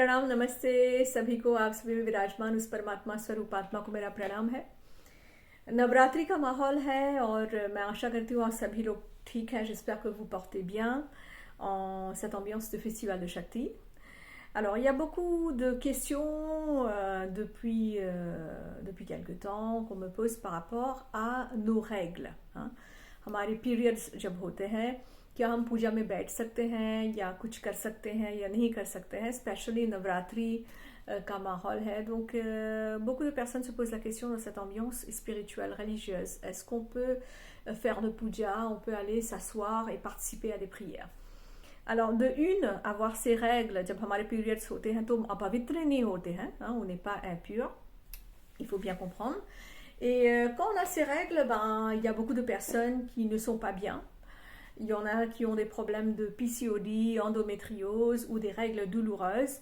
प्रणाम, नमस्ते सभी को। आप सभी में विराजमान उस परमात्मा स्वरूप आत्मा को मेरा प्रणाम है। नवरात्रि का माहौल है और मैं आशा करती हूँ आप सभी लोग ठीक हैं। J'espère que vous portez bien en cette ambiance de festival de Shakti. Alors, il y a beaucoup de questions depuis quelque temps qu'on me pose par rapport à nos règles, hein. हमारे पीरियड्स जब होते हैं, क्या हम पूजा में बैठ सकते हैं या कुछ कर सकते हैं या नहीं कर सकते हैं। स्पेशली नवरात्रि का माहौल है, donc beaucoup de personnes se posent la question dans cette ambiance spirituelle, religieuse. Est-ce qu'on peut faire de puja, on peut aller s'asseoir et participer à des prières? Alors de une, avoir ces règles, जब हमारे पीरियड्स होते हैं तो हम अपवित्र नहीं होते हैं, hein, on n'est pas impur, il faut bien comprendre. Et quand on a ces règles, ben, il y a beaucoup de personnes qui ne sont pas bien. Il y en a qui ont des problèmes de PCOD, endométriose ou des règles douloureuses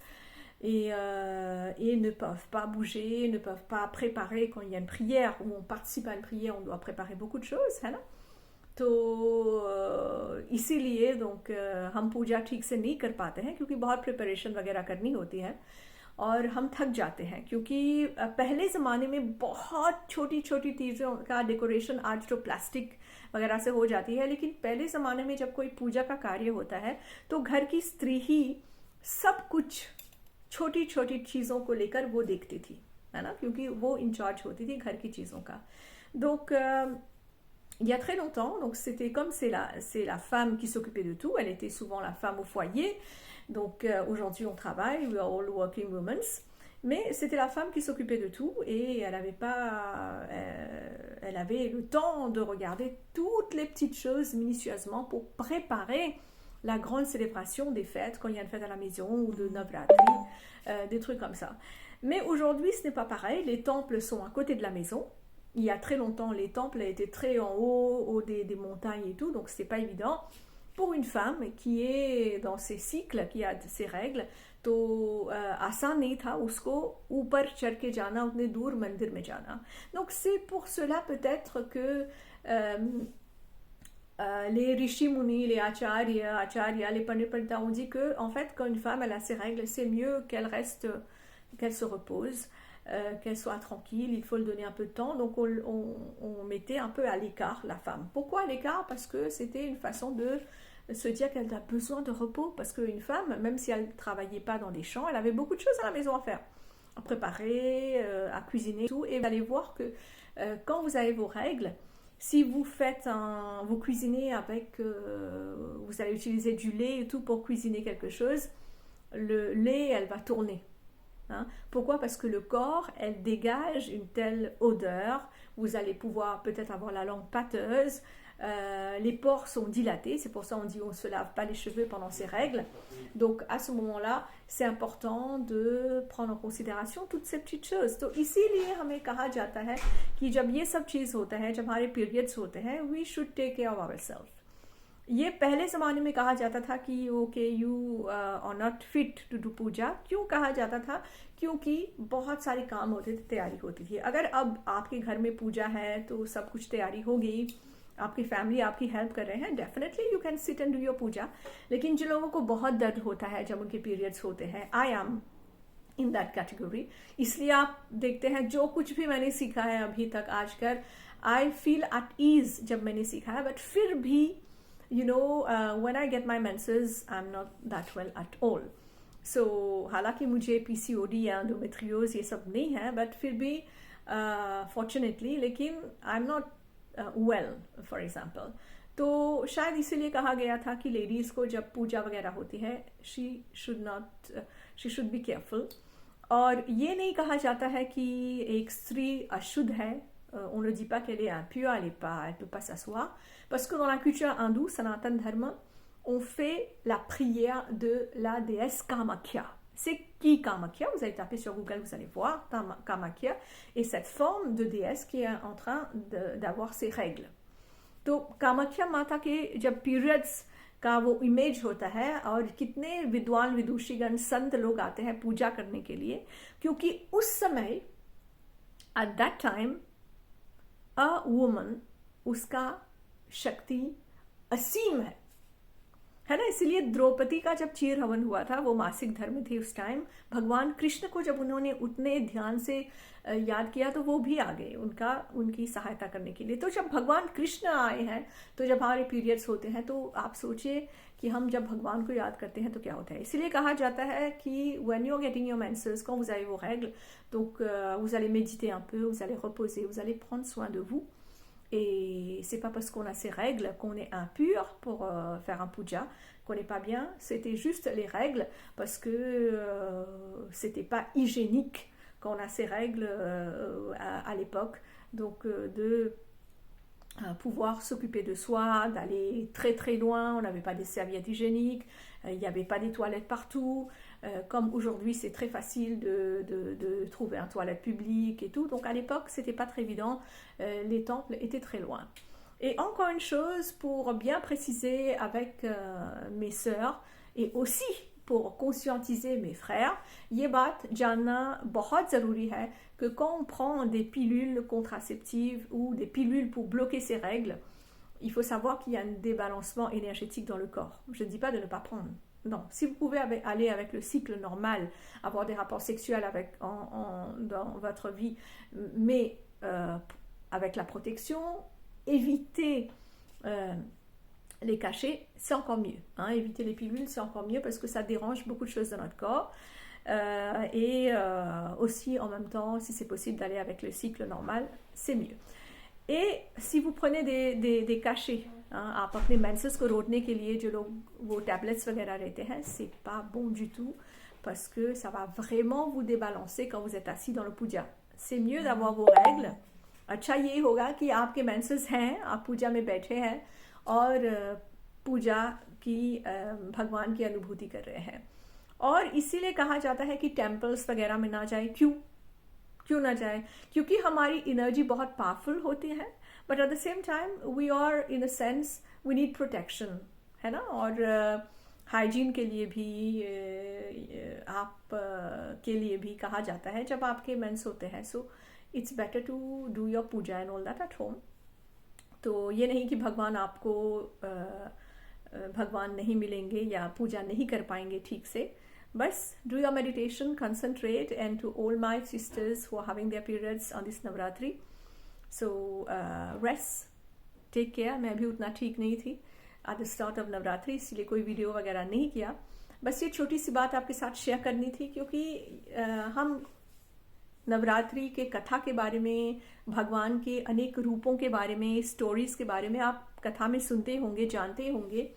et ne peuvent pas bouger, ne peuvent pas préparer quand il y a une prière ou on participe à une prière, on doit préparer beaucoup de choses, है ना। तो इसीलिए donc हम पूजा ठीक से नहीं कर पाते हैं क्योंकि बहुत प्रिपरेशन वगैरह करनी होती है और हम थक जाते हैं। क्योंकि पहले ज़माने में बहुत छोटी छोटी चीज़ों का डेकोरेशन आज तो प्लास्टिक वगैरह से हो जाती है, लेकिन पहले ज़माने में जब कोई पूजा का कार्य होता है तो घर की स्त्री ही सब कुछ छोटी छोटी चीज़ों को लेकर वो देखती थी, है ना, क्योंकि वो इंचार्ज होती थी घर की चीज़ों का। Donc il y a très longtemps, donc c'était comme c'est la femme qui s'occupait de tout, elle était souvent la femme au foyer. Donc aujourd'hui on travaille, we are all working women, mais c'était la femme qui s'occupait de tout et elle avait le temps de regarder toutes les petites choses minutieusement pour préparer la grande célébration des fêtes, quand il y a une fête à la maison ou de Navratri, des trucs comme ça. Mais aujourd'hui ce n'est pas pareil, les temples sont à côté de la maison. Il y a très longtemps, les temples étaient très en haut des montagnes et tout, donc c'était pas évident pour une femme qui est dans ses cycles, qui a ses règles, तो आसान नहीं था उसको ऊपर चढ़ के जाना, उतने दूर मंदिर में जाना। Donc c'est pour cela peut-être que les ऋषि मुनि, les आचार्य, les पंडित ont dit que en fait quand une femme elle a ses règles, c'est mieux qu'elle se repose, qu'elle soit tranquille, il faut lui donner un peu de temps. Donc on mettait un peu à l'écart la femme. Pourquoi à l'écart? Parce que c'était une façon de se dire qu'elle a besoin de repos, parce qu'une femme, même si elle ne travaillait pas dans des champs, elle avait beaucoup de choses à la maison à faire, à préparer, à cuisiner, tout. Et vous allez voir que quand vous avez vos règles, si vous vous cuisinez avec, vous allez utiliser du lait et tout pour cuisiner quelque chose, le lait, elle va tourner. Hein? Pourquoi? Parce que le corps, elle dégage une telle odeur, vous allez pouvoir peut-être avoir la langue pâteuse, les pores sont dilatés, c'est pour ça on dit on ne se lave pas les cheveux pendant ces règles. Donc à ce moment-là, c'est important de prendre en considération toutes ces petites choses. तो इसीलिए हमें कहा जाता है कि जब ये सब चीज़ होता है, जब हमारे पीरियड्स होते हैं, we should take care of ourselves. ये पहले ज़माने में कहा जाता था कि okay you are not fit to do puja. क्यों कहा जाता था? क्योंकि बहुत सारे काम होते थे, तैयारी होती थी। अगर अब आपके घर में पूजा है तो सब कुछ तैयारी होगी, आपकी फैमिली आपकी हेल्प कर रहे हैं, definitely you can sit and do your puja. लेकिन जिन लोगों को बहुत दर्द होता है जब उनके पीरियड्स होते हैं, I am in that category, इसलिए आप देखते हैं जो कुछ भी मैंने सीखा है अभी तक आज कर, आई फील एट ईज जब मैंने सीखा है। बट फिर भी you know, when I get my menses, I'm not that well at all. So, हालांकि मुझे PCOD या endometriose ये सब नहीं है, but फिर भी fortunately, लेकिन I'm not well, for example. तो शायद इसीलिए कहा गया था कि लेडीज़ को जब पूजा वगैरह होती है, she should be careful. और ये नहीं कहा जाता है कि एक स्त्री अशुद्ध है. On ne dit pas qu'elle est impure, elle peut pas s'asseoir. Parce que dans la culture hindoue, Sanatan Dharma, on fait la prière de la déesse Kamakya. C'est qui Kamakya? Vous allez taper sur Google, vous allez voir Kamakya. Et cette forme de déesse qui est en train d'avoir ses règles. तो कामाख्या माता के जब पीरियड्स का वो इमेज होता है और कितने विद्वान विदुषीगण संत लोग आते हैं पूजा करने के लिए, क्योंकि उस समय at that time a woman, उसका शक्ति असीम है। है ना। इसलिए द्रौपदी का जब चीर हवन हुआ था, वो मासिक धर्म थी उस टाइम, भगवान कृष्ण को जब उन्होंने उतने ध्यान से याद किया तो वो भी आ गए उनकी सहायता करने के लिए। तो जब भगवान कृष्ण आए हैं, तो जब हमारे पीरियड्स होते हैं, तो आप सोचिए कि हम जब भगवान को याद करते हैं तो क्या होता है। इसलिए कहा जाता है कि when you're getting your menses, quand vous avez vos règles, donc vous allez méditer un peu, vous allez reposer, vous allez prendre soin de vous. Et c'est pas parce qu'on a ces règles qu'on est impur pour faire un puja, qu'on n'est pas bien. C'était juste les règles parce que c'était pas hygiénique quand on a ces règles à l'époque. Donc de pouvoir s'occuper de soi, d'aller très très loin, on n'avait pas des serviettes hygiéniques, il n'y avait pas des toilettes partout, comme aujourd'hui c'est très facile de trouver un toilette publique et tout, donc à l'époque c'était pas très évident, les temples étaient très loin. Et encore une chose pour bien préciser avec mes sœurs et aussi pour conscientiser mes frères, ये बात जानना बहुत ज़रूरी है que quand on prend des pilules contraceptives ou des pilules pour bloquer ces règles, il faut savoir qu'il y a un débalancement énergétique dans le corps. Je ne dis pas de ne pas prendre. Non, si vous pouvez aller avec le cycle normal, avoir des rapports sexuels dans votre vie, mais avec la protection, éviter les cachets, c'est encore mieux. Hein. Éviter les pilules, c'est encore mieux parce que ça dérange beaucoup de choses dans notre corps. Et aussi en même temps, si c'est possible d'aller avec le cycle normal, c'est mieux. Et si vous prenez des cachets, hein, आप अपने menses को रोकने के लिए जो लोग वो tablets वगैरह लेते हैं, c'est pas bon du tout parce que ça va vraiment vous débalancer quand vous êtes assis dans le puja. C'est mieux d'avoir vos règles. अच्छा ये होगा कि आपके menses हैं, आप पूजा में बैठे हैं और पूजा की भगवान की अनुभूति कर रहे हैं। और इसीलिए कहा जाता है कि टेम्पल्स वगैरह में ना जाए। क्यों ना जाए? क्योंकि हमारी एनर्जी बहुत पावरफुल होती है, but at the same time we are in a sense we need protection, है ना। और हाइजीन के लिए भी के लिए भी कहा जाता है जब आपके मेंस होते हैं, so it's better to do your puja and all that at home. तो ये नहीं कि भगवान नहीं मिलेंगे या पूजा नहीं कर पाएंगे ठीक से। बस do your meditation, concentrate, and to all my sisters who are having their periods on this Navratri, so rest, take care. मैं भी उतना ठीक नहीं थी at the start of Navratri, इसलिए कोई वीडियो वगैरह नहीं किया। बस ये छोटी सी बात आपके साथ शेयर करनी थी क्योंकि हम नवरात्रि के कथा के बारे में, भगवान के अनेक रूपों के बारे में, स्टोरीज के बारे में आप कथा में सुनते होंगे, जानते होंगे,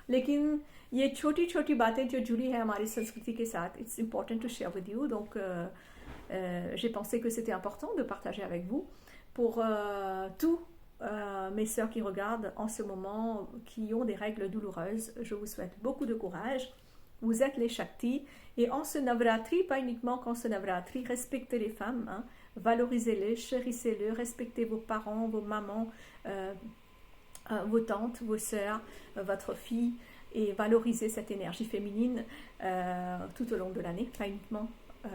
लेकिन ये छोटी छोटी बातें जो जुड़ी है हमारी संस्कृति के साथ, it's important to share with you. Donc j'ai pensé que c'était important de partager avec vous pour tous mes sœurs qui regardent en ce moment, qui ont des règles douloureuses. Je vous souhaite beaucoup de courage. Vous êtes les Shakti, et en ce Navratri, pas uniquement qu'en ce Navratri, respectez les femmes, hein, valorisez-les, chérissez-les, respectez vos parents, vos mamans, vos tantes, vos sœurs, votre fille, et valorisez cette énergie féminine tout au long de l'année, pas uniquement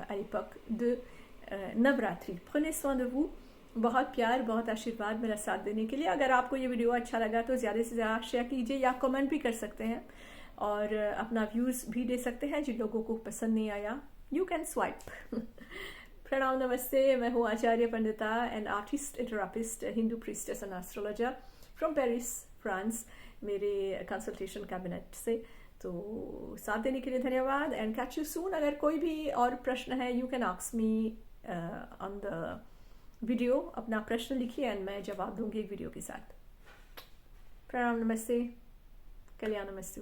à l'époque de Navratri. Prenez soin de vous. बहुत प्यार, बहुत आशीर्वाद मेरा साथ देने के लिए। अगर आपको ये वीडियो अच्छा लगा तो ज़्यादा से ज़्यादा शेयर कीजिए या कमेंट भी कर सकते हैं और अपना व्यूज़ भी दे सकते हैं। जिन लोगों को पसंद नहीं आया, यू कैन स्वाइप। प्रणाम, नमस्ते। मैं हूँ आचार्य Pandita, an artist, therapist, Hindu priestess and astrologer from Paris, France, मेरे कंसल्टेशन कैबिनेट से। तो साथ देने के लिए धन्यवाद, एंड कैच यू सून। अगर कोई भी और प्रश्न है, you can ask me on the video. अपना प्रश्न लिखिए एंड मैं जवाब दूंगी एक वीडियो के साथ। प्रणाम, नमस्ते, कल्याणमस्तु।